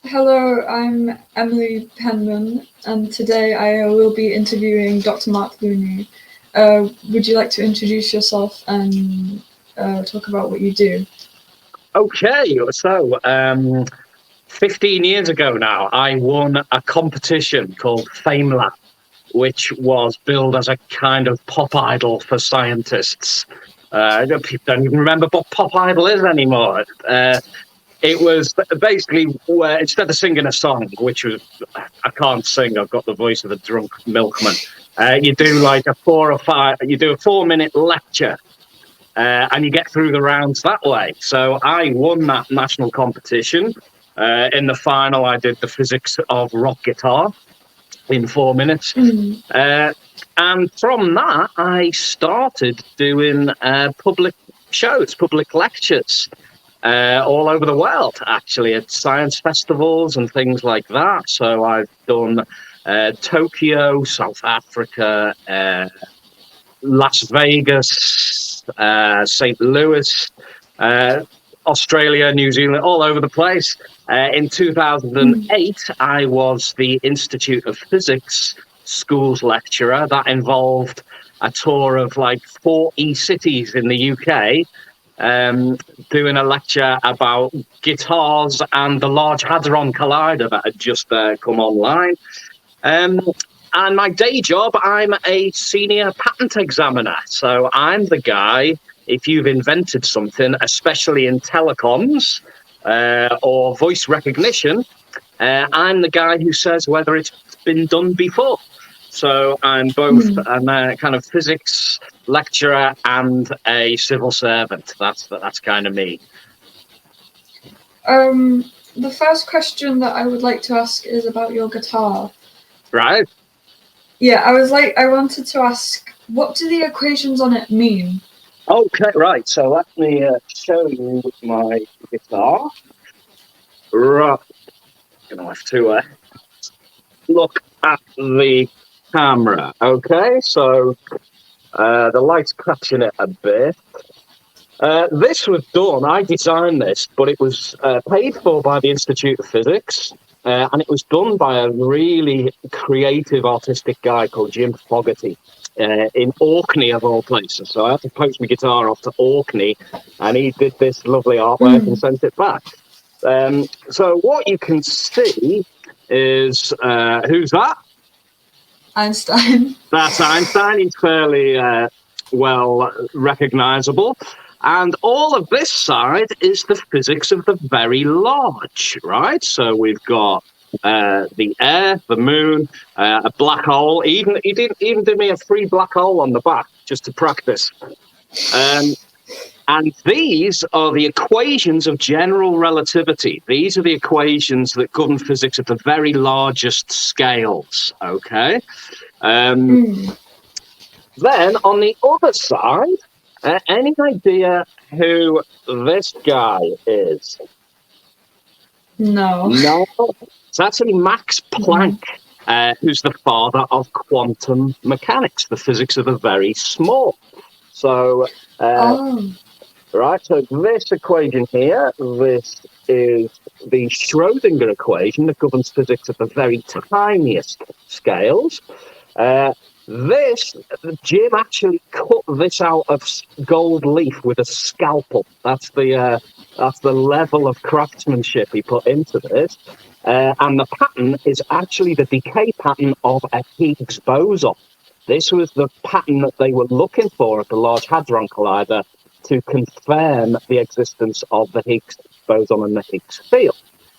Hello, I'm Emily Penman, and today I will be interviewing Dr. Mark Lewney. Would you like to introduce yourself and talk about what you do? Okay, so 15 years ago now, I won a competition called FameLab, which was billed as a kind of pop idol for scientists. People don't even remember what pop idol is anymore. It was basically where instead of singing a song, which was I can't sing, I've got the voice of a drunk milkman. You do like you do a 4 minute lecture and you get through the rounds that way. So I won that national competition. In the final, I did the physics of rock guitar in 4 minutes. And from that, I started doing public shows, public lectures all over the world, actually, at science festivals and things like that. So I've done Tokyo, South Africa, Las Vegas, St. Louis, Australia, New Zealand, all over the place. In 2008, I was the Institute of Physics schools lecturer. That involved a tour of like 40 cities in the UK, doing a lecture about guitars and the Large Hadron Collider that had just come online. And my day job, I'm a senior patent examiner. So I'm the guy, if you've invented something, especially in telecoms or voice recognition, I'm the guy who says whether it's been done before. So I'm both a kind of physics lecturer and a civil servant. That's kind of me. The first question that I would like to ask is about your guitar. Right. Yeah, I wanted to ask, what do the equations on it mean? Okay, right. So let me show you my guitar. Right. Gonna have to look at the camera. Okay, so the light's catching it a bit. This was done, I designed this, but it was paid for by the Institute of Physics, and it was done by a really creative, artistic guy called Jim Fogarty in Orkney, of all places. So I had to post my guitar off to Orkney, and he did this lovely artwork and sent it back. So what you can see is, who's that? Einstein. That's Einstein. He's fairly well recognizable. And all of this side is the physics of the very large, right? So we've got the air, the moon, a black hole. He didn't even do me a free black hole on the back just to practice. And these are the equations of general relativity. These are the equations that govern physics at the very largest scales, okay? Then on the other side, any idea who this guy is? No. No. It's actually Max Planck, who's the father of quantum mechanics, the physics of the very small. So, right, so this equation here, this is the Schrödinger equation that governs physics at the very tiniest scales. Jim actually cut this out of gold leaf with a scalpel. That's the level of craftsmanship he put into this. And the pattern is actually the decay pattern of a Higgs boson. This was the pattern that they were looking for at the Large Hadron Collider to confirm the existence of the Higgs boson and the Higgs field.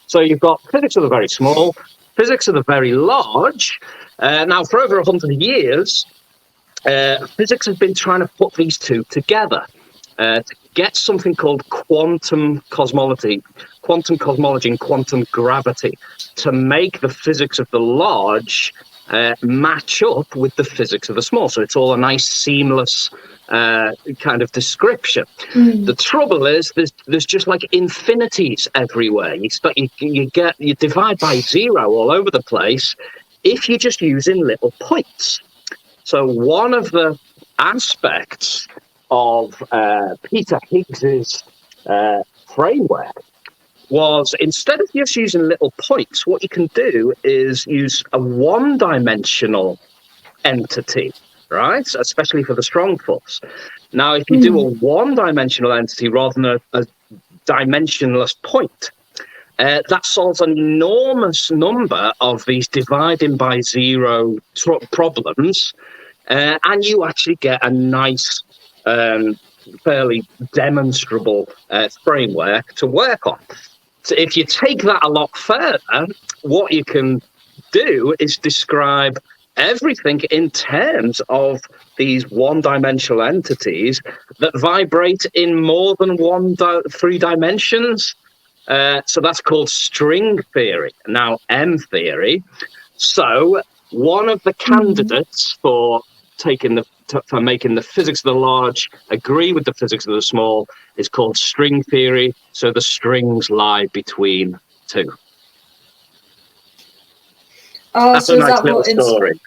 So you've got physics of the very small, physics of the very large. Now, for over 100 years, physics has been trying to put these two together to get something called quantum cosmology and quantum gravity to make the physics of the large match up with the physics of the small. So it's all a nice seamless kind of description. The trouble is there's just like infinities everywhere. You divide by zero all over the place if you're just using little points. So one of the aspects of Peter Higgs's framework was instead of just using little points, what you can do is use a one-dimensional entity, right? Especially for the strong force. Now, if you do a one-dimensional entity rather than a dimensionless point, that solves an enormous number of these dividing by zero problems, and you actually get a nice, fairly demonstrable framework to work on. So if you take that a lot further, what you can do is describe everything in terms of these one-dimensional entities that vibrate in more than three dimensions. So that's called string theory. Now, M theory. So one of the candidates for making the physics of the large agree with the physics of the small is called string theory. So the strings lie between two. That's So a is nice that little what story.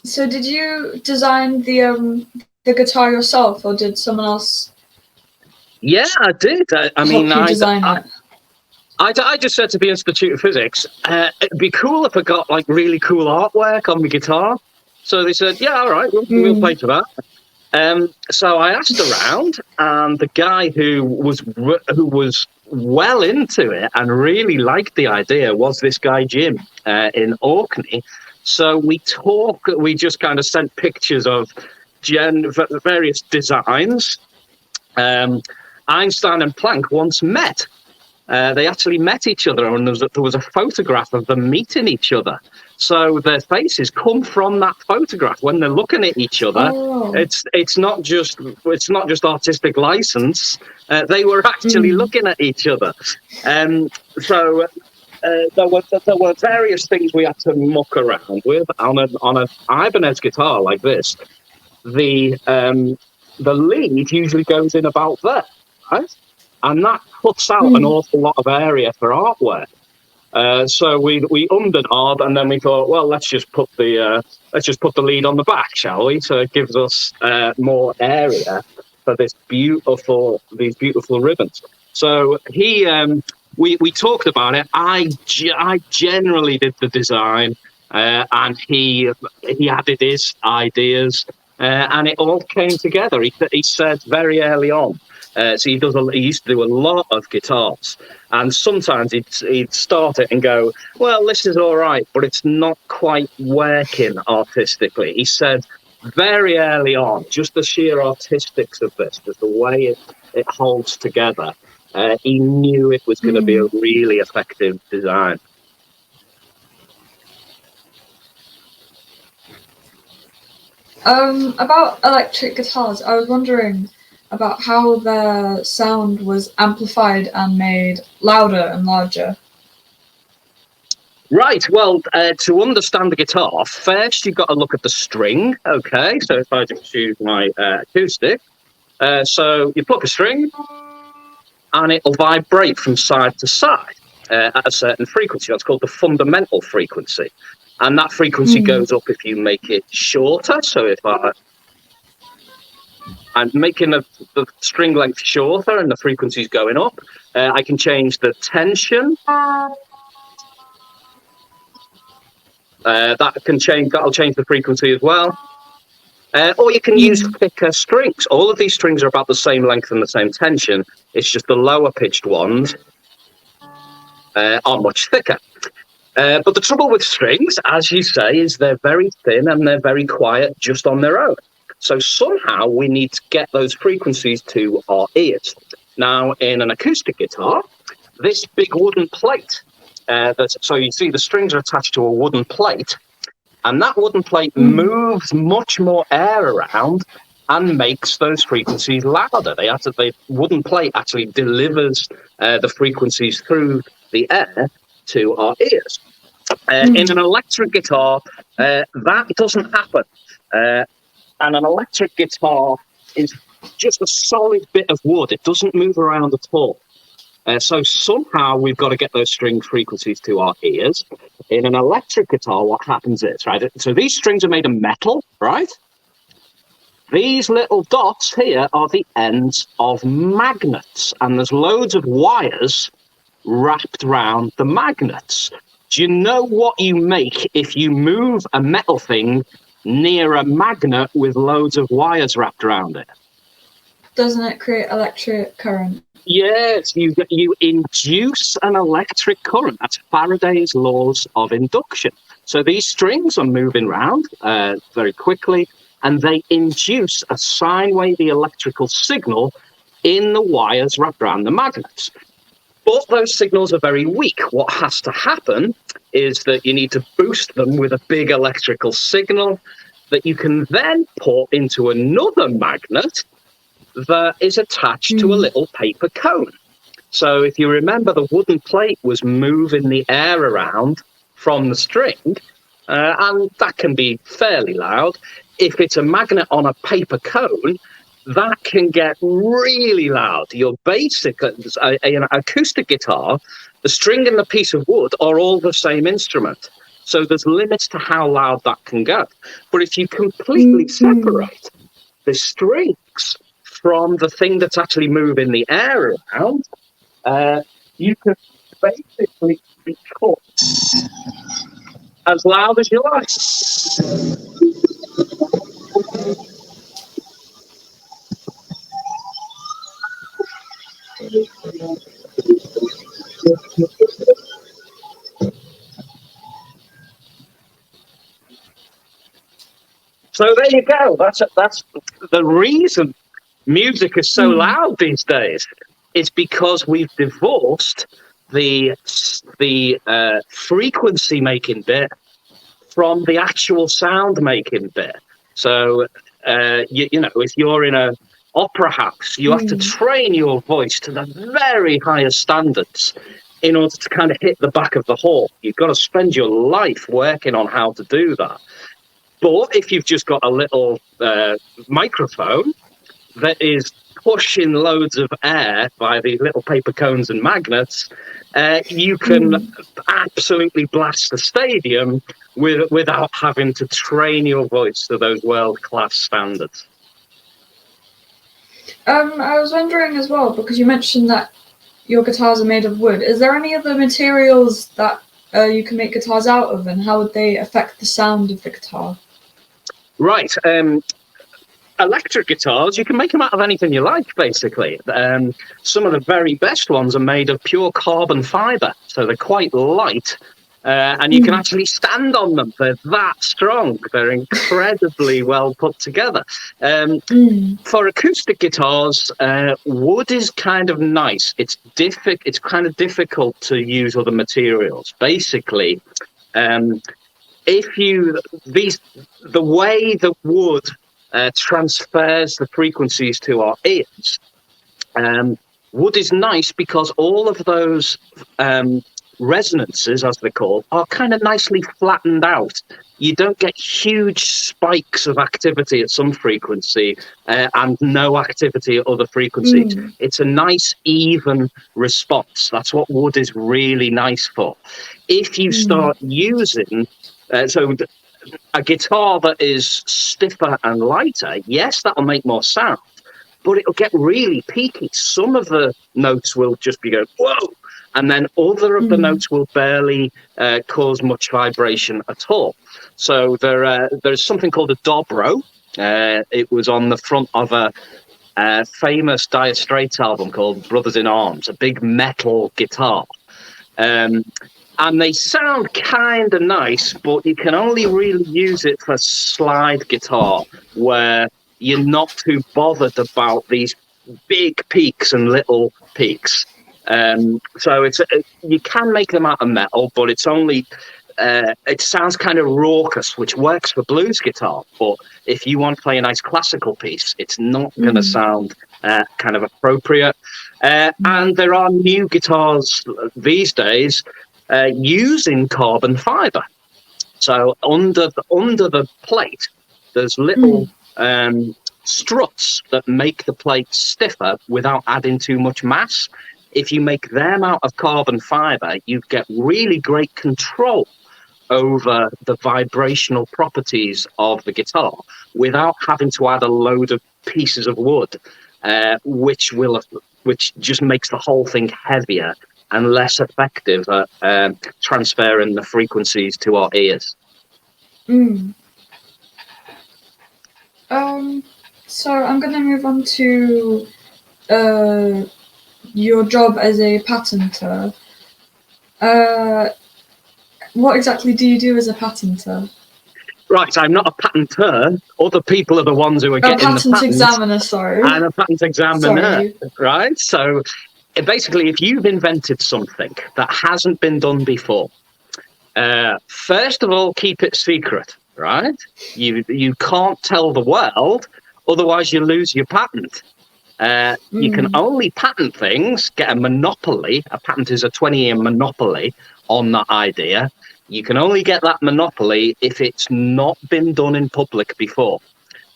So did you design the guitar yourself, or did someone else? Yeah, I did. I mean, help you design it? I just said to the Institute of Physics, it'd be cool if I got like really cool artwork on the guitar. So they said, yeah, all right, we'll pay for that. So I asked around, and the guy who was well into it and really liked the idea was this guy Jim in Orkney. So we just kind of sent pictures of various designs. Einstein and Planck once met. They actually met each other, and there was a photograph of them meeting each other. So their faces come from that photograph when they're looking at each other. Oh. It's not just artistic license. They were actually looking at each other. So there were various things we had to muck around with on an Ibanez guitar like this. The lead usually goes in about there, right? And that cuts out an awful lot of area for artwork. So we ummed and ahed, and then we thought, well, let's just put the lead on the back, shall we? So it gives us more area for these beautiful ribbons. So we talked about it. I generally did the design, and he added his ideas, and it all came together. He said very early on. So he used to do a lot of guitars, and sometimes he'd start it and go, well, this is all right, but it's not quite working artistically. He said very early on, just the sheer artistics of this, just the way it holds together, he knew it was going to be a really effective design. About electric guitars, I was wondering about how the sound was amplified and made louder and larger. Right, well, to understand the guitar, first you've got to look at the string, okay? So if I just use my acoustic, so you pluck a string, and it'll vibrate from side to side at a certain frequency. That's called the fundamental frequency. And that frequency goes up if you make it shorter. So if I'm making the string length shorter and the frequency's going up, I can change the tension. That'll change the frequency as well. Or you can use thicker strings. All of these strings are about the same length and the same tension. It's just the lower pitched ones are much thicker. But the trouble with strings, as you say, is they're very thin and they're very quiet just on their own. So somehow we need to get those frequencies to our ears. Now, in an acoustic guitar, this big wooden plate, so you see the strings are attached to a wooden plate, and that wooden plate moves much more air around and makes those frequencies louder. The wooden plate actually delivers the frequencies through the air to our ears. In an electric guitar, that doesn't happen. And an electric guitar is just a solid bit of wood. It doesn't move around at all. So somehow we've got to get those string frequencies to our ears. In an electric guitar, what happens is, right? So these strings are made of metal, right? These little dots here are the ends of magnets, and there's loads of wires wrapped around the magnets. Do you know what you make if you move a metal thing near a magnet with loads of wires wrapped around it? Doesn't it create electric current? Yes, you induce an electric current. That's Faraday's laws of induction. So these strings are moving around very quickly, and they induce a sine wavy electrical signal in the wires wrapped around the magnets. But those signals are very weak. What has to happen is that you need to boost them with a big electrical signal that you can then put into another magnet that is attached to a little paper cone. So if you remember, the wooden plate was moving the air around from the string, and that can be fairly loud. If it's a magnet on a paper cone, that can get really loud. Your basic, an acoustic guitar, the string and the piece of wood are all the same instrument. So there's limits to how loud that can go. But if you completely separate the strings from the thing that's actually moving the air around, you can basically record as loud as you like. So there you go. That's the reason music is so loud these days. It's because we've divorced the frequency making bit from the actual sound making bit. So you know, if you're in a opera house, you have to train your voice to the very highest standards in order to kind of hit the back of the hall. You've got to spend your life working on how to do that. But if you've just got a little microphone that is pushing loads of air by these little paper cones and magnets, you can absolutely blast the stadium without having to train your voice to those world-class standards. I was wondering as well, because you mentioned that your guitars are made of wood. Is there any other materials that you can make guitars out of, and how would they affect the sound of the guitar? Right. Electric guitars, you can make them out of anything you like, basically. Some of the very best ones are made of pure carbon fiber, so they're quite light, and you can actually stand on them. They're that strong. They're incredibly well put together. For acoustic guitars, wood is kind of nice. It's kind of difficult to use other materials. Basically, the way the wood transfers the frequencies to our ears, wood is nice because all of those resonances, as they're called, are kind of nicely flattened out. You don't get huge spikes of activity at some frequency and no activity at other frequencies. It's a nice, even response. That's what wood is really nice for. If you start using a guitar that is stiffer and lighter, yes, that'll make more sound, but it'll get really peaky. Some of the notes will just be going, whoa, and then other of the notes will barely cause much vibration at all. So there's something called a dobro. It was on the front of a famous Dire Straits album called Brothers in Arms, a big metal guitar. And they sound kind of nice, but you can only really use it for slide guitar, where you're not too bothered about these big peaks and little peaks. So you can make them out of metal, but it's only it sounds kind of raucous, which works for blues guitar. But if you want to play a nice classical piece, it's not going to sound kind of appropriate. And there are new guitars these days using carbon fiber. So under the plate, there's little struts that make the plate stiffer without adding too much mass. If you make them out of carbon fiber, you get really great control over the vibrational properties of the guitar without having to add a load of pieces of wood, which just makes the whole thing heavier and less effective at transferring the frequencies to our ears. Mm. So I'm going to move on to your job as a patenter. What exactly do you do as a patenter? Right, I'm not a patenteur. Other people are the ones who are getting the patents. Patent examiner, sorry. I'm a patent examiner, Sorry. right? So basically, if you've invented something that hasn't been done before, first of all, keep it secret, right? You can't tell the world, otherwise you lose your patent. You can only patent things, get a monopoly. A patent is a 20-year monopoly on that idea. You can only get that monopoly if it's not been done in public before.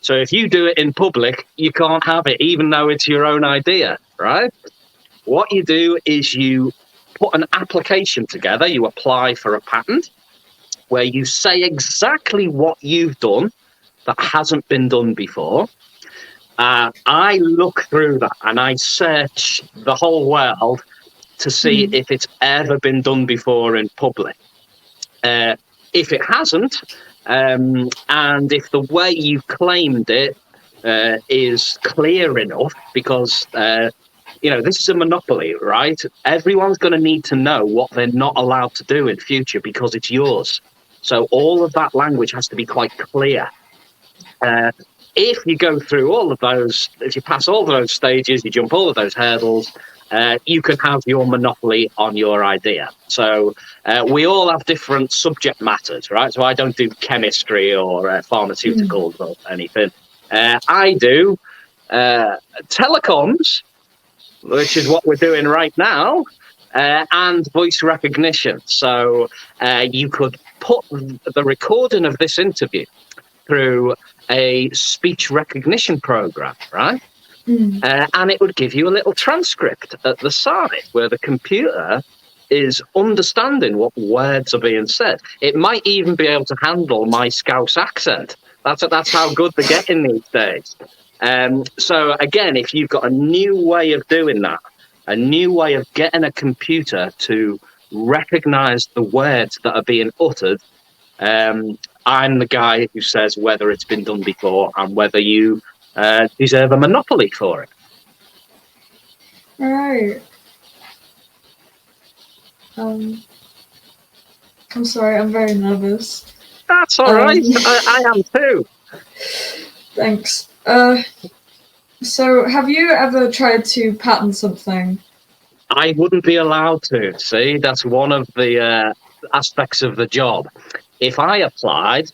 So if you do it in public, you can't have it, even though it's your own idea, right? What you do is you put an application together, you apply for a patent, where you say exactly what you've done that hasn't been done before. I look through that and I search the whole world to see if it's ever been done before in public. If it hasn't, and if the way you've claimed it is clear enough, because this is a monopoly, right? Everyone's going to need to know what they're not allowed to do in future because it's yours. So all of that language has to be quite clear. If you go through all of those, if you pass all of those stages, you jump all of those hurdles, you can have your monopoly on your idea. So we all have different subject matters, right? So I don't do chemistry or pharmaceuticals or anything. I do telecoms, which is what we're doing right now, and voice recognition. So you could put the recording of this interview through a speech recognition program, right? And it would give you a little transcript at the side where the computer is understanding what words are being said. It might even be able to handle my Scouse accent. That's how good they're getting these days. So again, if you've got a new way of doing that, a new way of getting a computer to recognize the words that are being uttered, I'm the guy who says whether it's been done before and whether you deserve a monopoly for it. All right. I'm sorry, I'm very nervous. That's all right. I am too. Thanks. So have you ever tried to patent something? I wouldn't be allowed to. See, that's one of the aspects of the job. If I applied,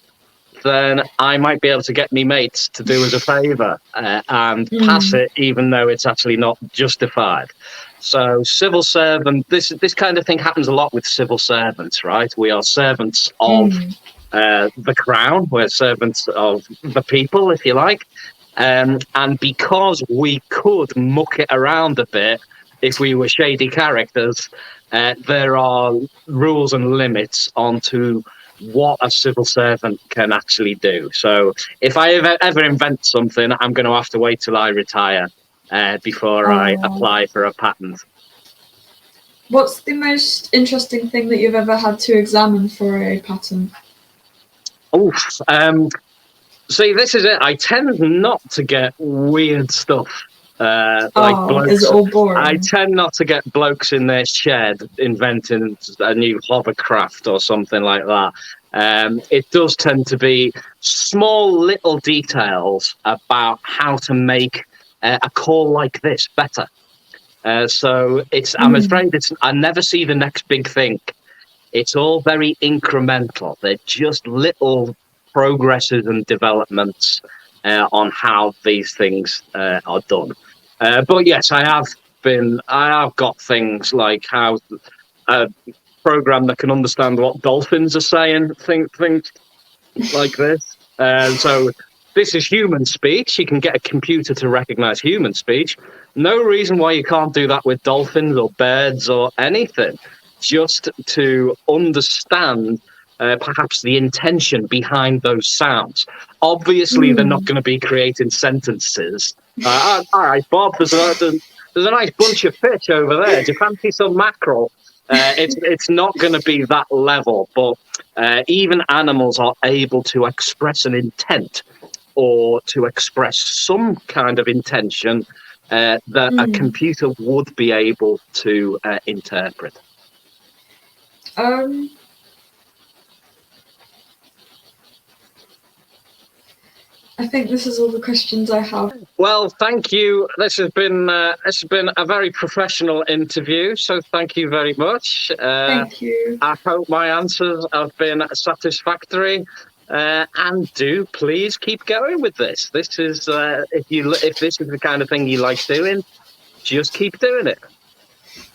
then I might be able to get me mates to do us a favour and pass it, even though it's actually not justified. So civil servant, this kind of thing happens a lot with civil servants, right? We are servants of the crown. We're servants of the people, if you like. And because we could muck it around a bit if we were shady characters, there are rules and limits onto what a civil servant can actually do. So if I ever invent something, I'm going to have to wait till I retire before I apply for a patent. What's the most interesting thing that you've ever had to examine for a patent? See, this is it. I tend not to get weird stuff. Like blokes. Is it all boring? I tend not to get blokes in their shed inventing a new hovercraft or something like that. It does tend to be small little details about how to make a call like this better. So I'm afraid I never see the next big thing. It's all very incremental. They're just little progresses and developments on how these things are done. But yes, I have got things like how a program that can understand what dolphins are saying, things like this. So this is human speech. You can get a computer to recognize human speech. No reason why you can't do that with dolphins or birds or anything. Just to understand perhaps the intention behind those sounds. Obviously, they're not going to be creating sentences. All right, Bob, there's a nice bunch of fish over there. Do you fancy some mackerel? It's not going to be that level, but even animals are able to express an intent or to express some kind of intention that a computer would be able to interpret. I think this is all the questions I have. Well, thank you. This has been a very professional interview, so thank you very much. Thank you. I hope my answers have been satisfactory, and do please keep going with this. This is if this is the kind of thing you like doing, just keep doing it.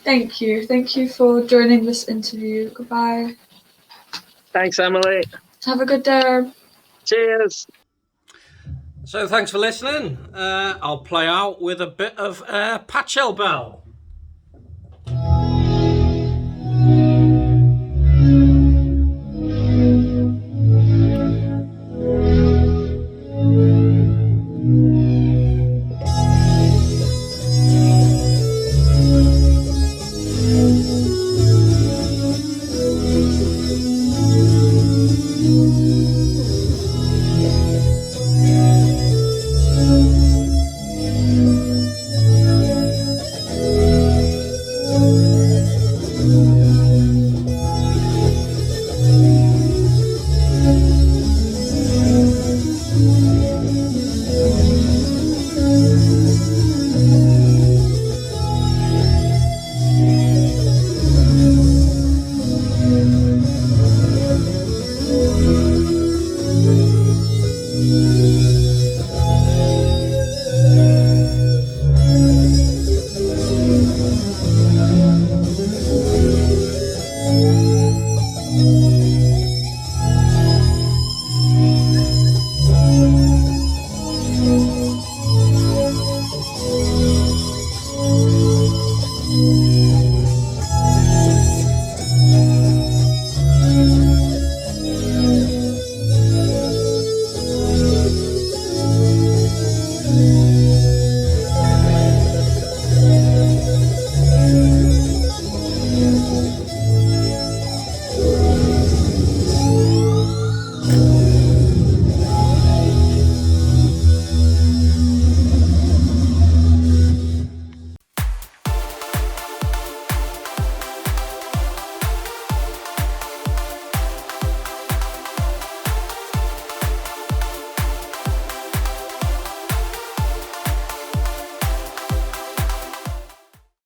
Thank you. Thank you for joining this interview. Goodbye. Thanks, Emily. Have a good day. Cheers. So thanks for listening. I'll play out with a bit of Patchel Bell.